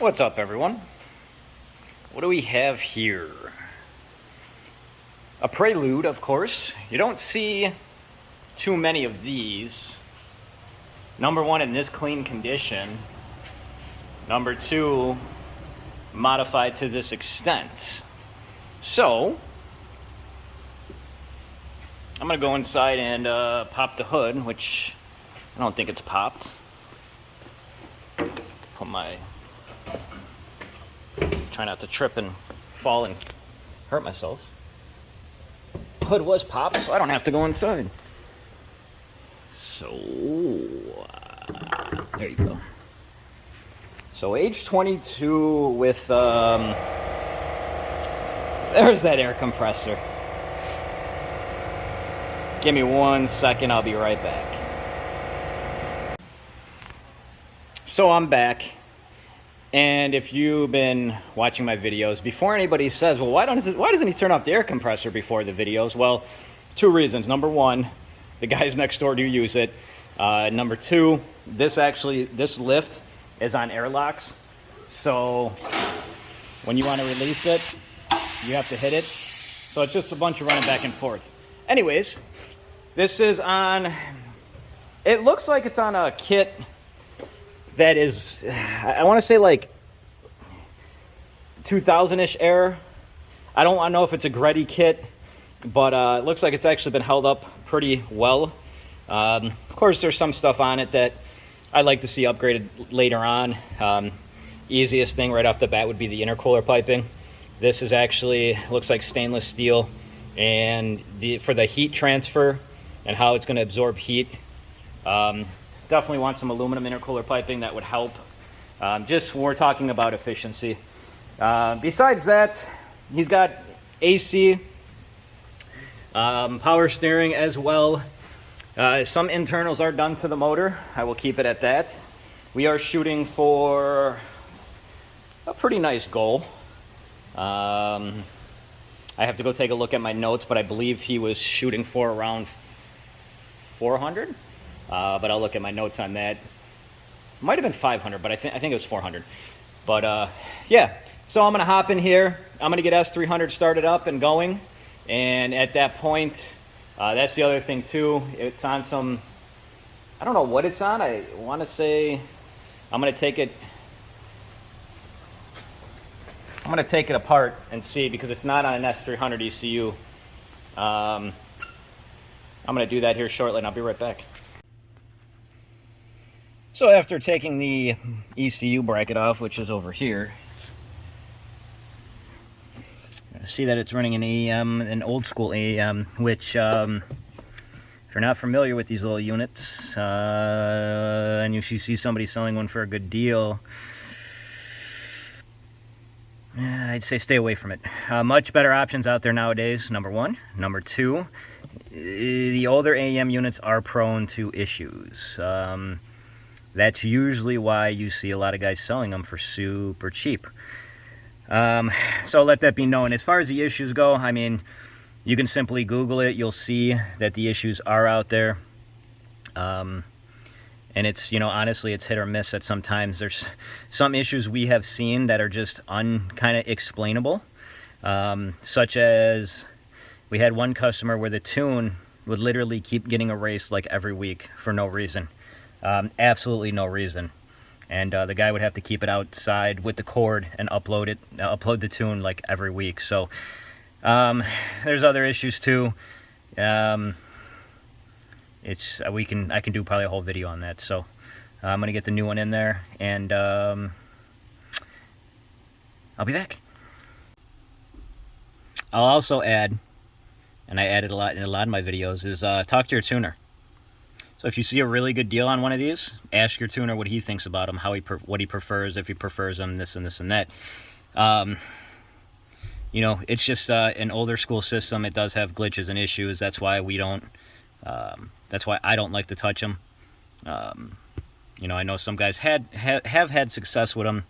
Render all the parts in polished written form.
What's up, everyone? What do we have here? A prelude, of course. You don't see too many of these. Number one, in this clean condition. Number two, modified to this extent. So, I'm gonna go inside and pop the hood, which I don't think it's popped. Put my... Try not to trip and fall and hurt myself. Hood was popped, so I don't have to go inside. So, there you go. So age 22 with, there's that air compressor. Give me 1 second, I'll be right back. So I'm back. And if you've been watching my videos, before anybody says, well, why doesn't he turn off the air compressor before the videos? Well, two reasons. Number one, the guys next door do use it. Number two, this lift is on airlocks. So when you want to release it, you have to hit it. So it's just a bunch of running back and forth. Anyways, this is on, it looks like it's on a kit that is, I want to say like 2000-ish era. I don't know if it's a Gretty kit, but it looks like it's actually been held up pretty well. Of course, there's some stuff on it that I'd like to see upgraded later on. Easiest thing right off the bat would be the intercooler piping. This is actually, looks like stainless steel, and for the heat transfer and how it's going to absorb heat, definitely want some aluminum intercooler piping. That would help. Just we're talking about efficiency. Besides that, he's got AC, power steering as well. Some internals are done to the motor. I will keep it at that. We are shooting for a pretty nice goal. I have to go take a look at my notes, but I believe he was shooting for around 400. But I'll look at my notes on that. Might have been 500, but I think it was 400. But yeah, so I'm gonna hop in here. I'm gonna get S300 started up and going. And at that point, that's the other thing too. It's on some, I don't know what it's on. I want to say I'm gonna take it apart and see, because it's not on an S300 ECU. I'm gonna do that here shortly, and I'll be right back. So after taking the ECU bracket off, which is over here, see that it's running an AM, an old school AM, which if you're not familiar with these little units, and you see somebody selling one for a good deal, I'd say stay away from it. Much better options out there nowadays, number one. Number two, the older AM units are prone to issues. That's usually why you see a lot of guys selling them for super cheap. So let that be known. As far as the issues go, I mean, you can simply Google it. You'll see that the issues are out there. And it's, you know, honestly, it's hit or miss at sometimes. There's some issues we have seen that are just kind of explainable. Such as, we had one customer where the tune would literally keep getting erased like every week for no reason. Absolutely no reason. And the guy would have to keep it outside with the cord and upload the tune like every week. So there's other issues too. I can do probably a whole video on that. So I'm gonna get the new one in there, and I'll be back. I'll also add, and I added a lot in a lot of my videos, is talk to your tuner. So if you see a really good deal on one of these, ask your tuner what he thinks about them, what he prefers, if he prefers them, this and this and that. You know, it's just an older school system. It does have glitches and issues. That's why we don't. That's why I don't like to touch them. You know, I know some guys have had success with them.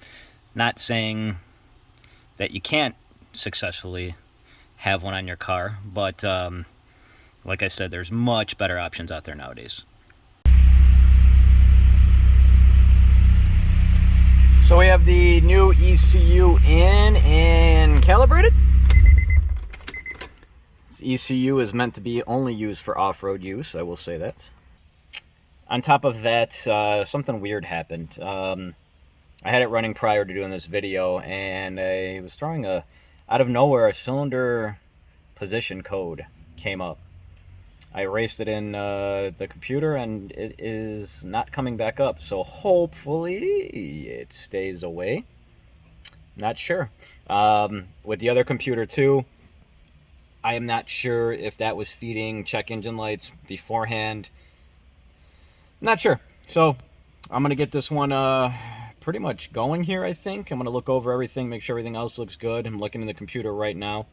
Not saying that you can't successfully have one on your car, but like I said, there's much better options out there nowadays. So we have the new ECU in and calibrated. This ECU is meant to be only used for off-road use, I will say that. On top of that, something weird happened. I had it running prior to doing this video, and I was throwing out of nowhere, a cylinder position code came up. I erased it in the computer, and it is not coming back up. So hopefully it stays away. Not sure. With the other computer too, I am not sure if that was feeding check engine lights beforehand. Not sure. So I'm going to get this one pretty much going here, I think. I'm going to look over everything, make sure everything else looks good. I'm looking in the computer right now,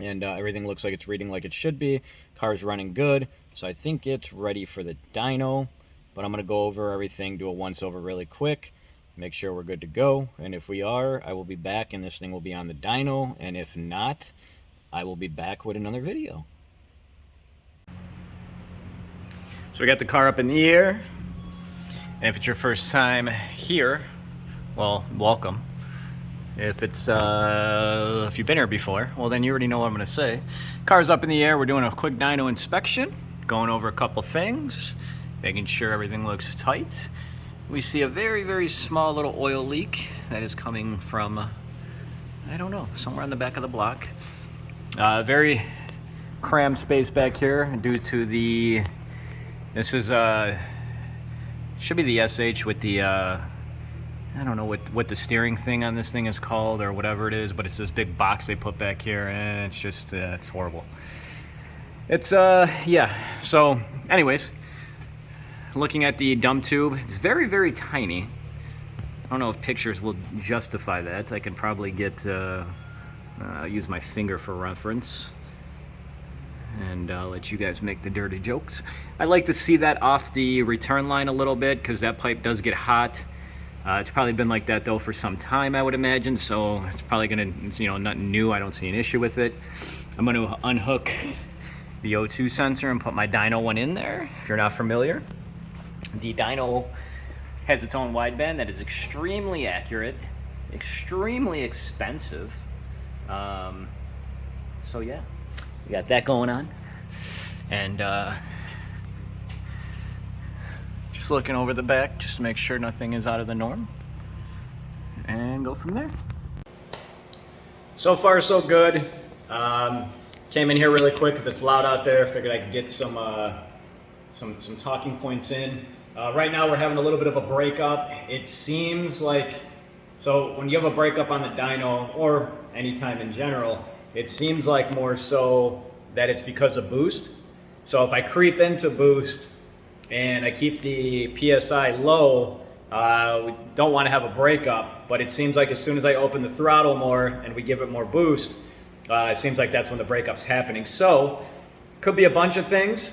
and everything looks like it's reading like it should be. Car's running good, so I think it's ready for the dyno. But I'm going to go over everything, do a once-over really quick, make sure we're good to go. And if we are, I will be back, and this thing will be on the dyno. And if not, I will be back with another video. So we got the car up in the air. And if it's your first time here, well, welcome. If you've been here before, well, then you already know what I'm going to say. Car's up in the air. We're doing a quick dyno inspection, going over a couple things, making sure everything looks tight. We see a very, very small little oil leak that is coming from, I don't know, somewhere on the back of the block. Very crammed space back here due to the, this is, should be the SH with the, I don't know what the steering thing on this thing is called or whatever it is, but it's this big box they put back here, and it's just, it's horrible. It's, yeah. So, anyways, looking at the dump tube, it's very, very tiny. I don't know if pictures will justify that. I can probably get, use my finger for reference, and I'll let you guys make the dirty jokes. I like to see that off the return line a little bit, because that pipe does get hot. It's probably been like that though for some time, I would imagine, so it's probably gonna, you know, nothing new. I don't see an issue with it. I'm gonna unhook the O2 sensor and put my dyno one in there. If you're not familiar, the dyno has its own wideband that is extremely accurate, extremely expensive. So yeah, we got that going on, and just looking over the back just to make sure nothing is out of the norm, and go from there. So far so good. Came in here really quick because it's loud out there. Figured I could get some talking points in. Right now we're having a little bit of a breakup. It seems like, so when you have a breakup on the dyno, or anytime in general, it seems like more so that it's because of boost. So if I creep into boost and I keep the PSI low, we don't want to have a breakup, but it seems like as soon as I open the throttle more and we give it more boost, it seems like that's when the breakup's happening. So, could be a bunch of things.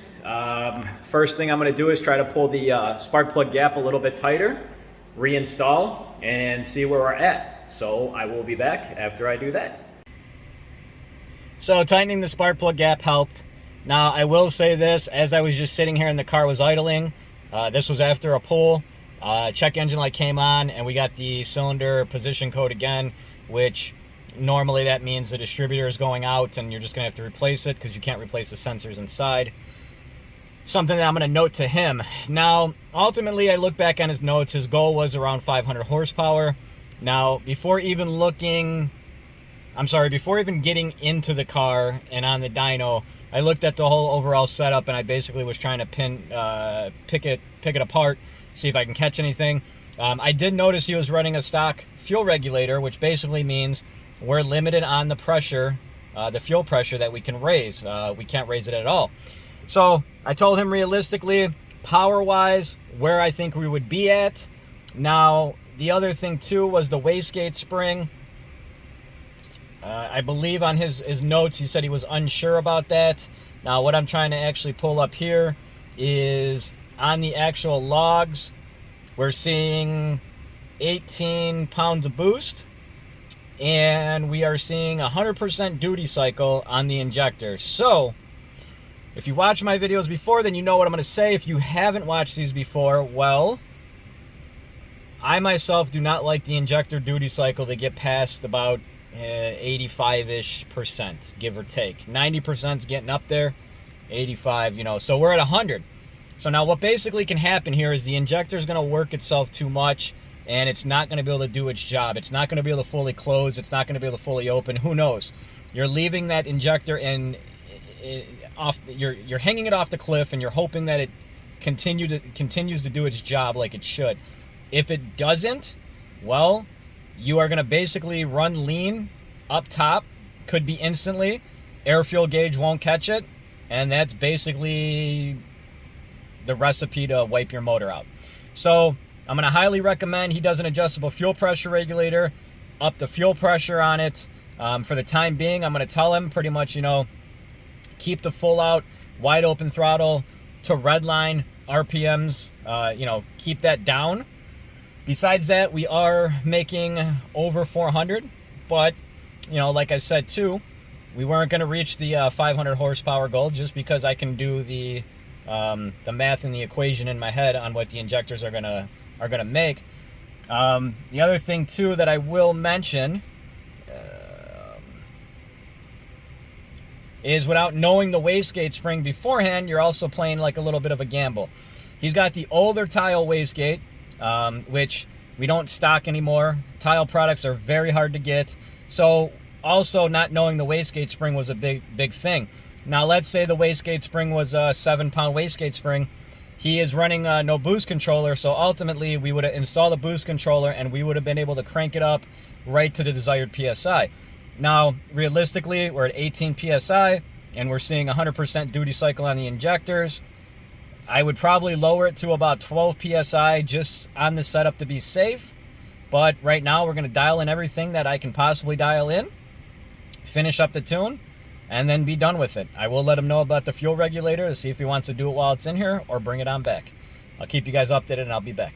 First thing I'm going to do is try to pull the spark plug gap a little bit tighter, reinstall, and see where we're at. So I will be back after I do that. So tightening the spark plug gap helped. Now I will say this, as I was just sitting here and the car was idling, this was after a pull, check engine light came on and we got the cylinder position code again, which normally that means the distributor is going out and you're just gonna have to replace it because you can't replace the sensors inside. Something that I'm gonna note to him. Now, ultimately I look back on his notes, his goal was around 500 horsepower. Now, before even getting into the car and on the dyno, I looked at the whole overall setup and I basically was trying to pick it apart, see if I can catch anything. I did notice he was running a stock fuel regulator, which basically means we're limited on the pressure, the fuel pressure that we can raise. We can't raise it at all. So I told him realistically, power-wise, where I think we would be at. Now, the other thing too was the wastegate spring. I believe on his notes, he said he was unsure about that. Now, what I'm trying to actually pull up here is on the actual logs, we're seeing 18 pounds of boost, and we are seeing 100% duty cycle on the injector. So, if you watch my videos before, then you know what I'm going to say. If you haven't watched these before, well, I myself do not like the injector duty cycle to get past about 85-ish%, give or take. 90% is getting up there, 85, so we're at 100. So now what basically can happen here is the injector is going to work itself too much, and it's not going to be able to do its job. It's not going to be able to fully close. It's not going to be able to fully open. Who knows? You're leaving that injector you're hanging it off the cliff, and you're hoping that it continues to do its job like it should. If it doesn't, well, you are going to basically run lean up top, could be instantly. Air fuel gauge won't catch it, and that's basically the recipe to wipe your motor out. So I'm going to highly recommend he does an adjustable fuel pressure regulator, up the fuel pressure on it. For the time being, I'm going to tell him pretty much, keep the full out, wide open throttle to redline RPMs, keep that down. Besides that, we are making over 400, but, like I said too, we weren't going to reach the 500 horsepower goal just because I can do the math and the equation in my head on what the injectors are gonna make. The other thing too that I will mention is, without knowing the wastegate spring beforehand, you're also playing like a little bit of a gamble. He's got the older tile wastegate, which we don't stock anymore. Tile products are very hard to get, so also not knowing the wastegate spring was a big thing. Now, let's say the wastegate spring was a 7-pound wastegate spring. He is running no boost controller, so ultimately we would have installed a boost controller and we would have been able to crank it up right to the desired PSI. Now, realistically, we're at 18 PSI and we're seeing 100% duty cycle on the injectors. I would probably lower it to about 12 PSI just on the setup to be safe. But right now we're going to dial in everything that I can possibly dial in, finish up the tune, and then be done with it. I will let him know about the fuel regulator to see if he wants to do it while it's in here or bring it on back. I'll keep you guys updated and I'll be back.